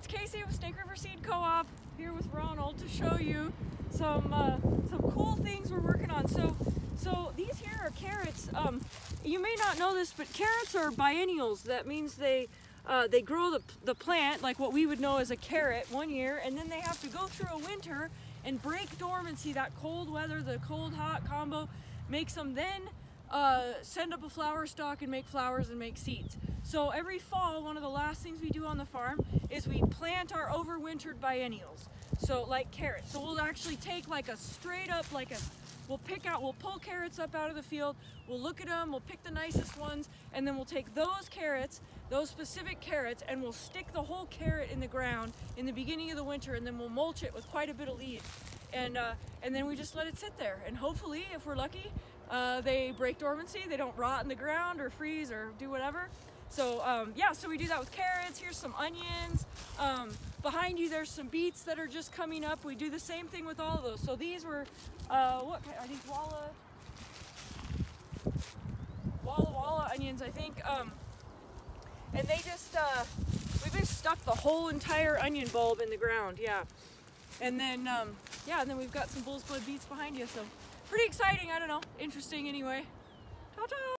it's Casey with Snake River Seed Co-op here with Ronald to show you some cool things we're working on. So these here are carrots. You may not know this, but carrots are biennials. That means they grow the plant like what we would know as a carrot 1 year, and then they have to go through a winter and break dormancy. That cold weather, the cold-hot combo makes them then send up a flower stalk and make flowers and make seeds. So every fall, one of the last things we do on the farm is we plant our overwintered biennials. So like carrots. So we'll actually take like a straight up, we'll pull carrots up out of the field, we'll look at them, we'll pick the nicest ones, and then we'll take those carrots, those specific carrots, and we'll stick the whole carrot in the ground in the beginning of the winter, and then we'll mulch it with quite a bit of leaves. And then we just let it sit there, and hopefully, if we're lucky, they break dormancy, they don't rot in the ground or freeze or do whatever. So yeah, so we do that with carrots. Here's some onions. Behind you there's some beets that are just coming up. We do the same thing with all of those. So these were, what are these? Walla onions, I think. And they just, we just stuck the whole entire onion bulb in the ground, yeah. And then, yeah, and then we've got some bull's blood beets behind you, so pretty exciting, I don't know, interesting anyway. Ta-ta!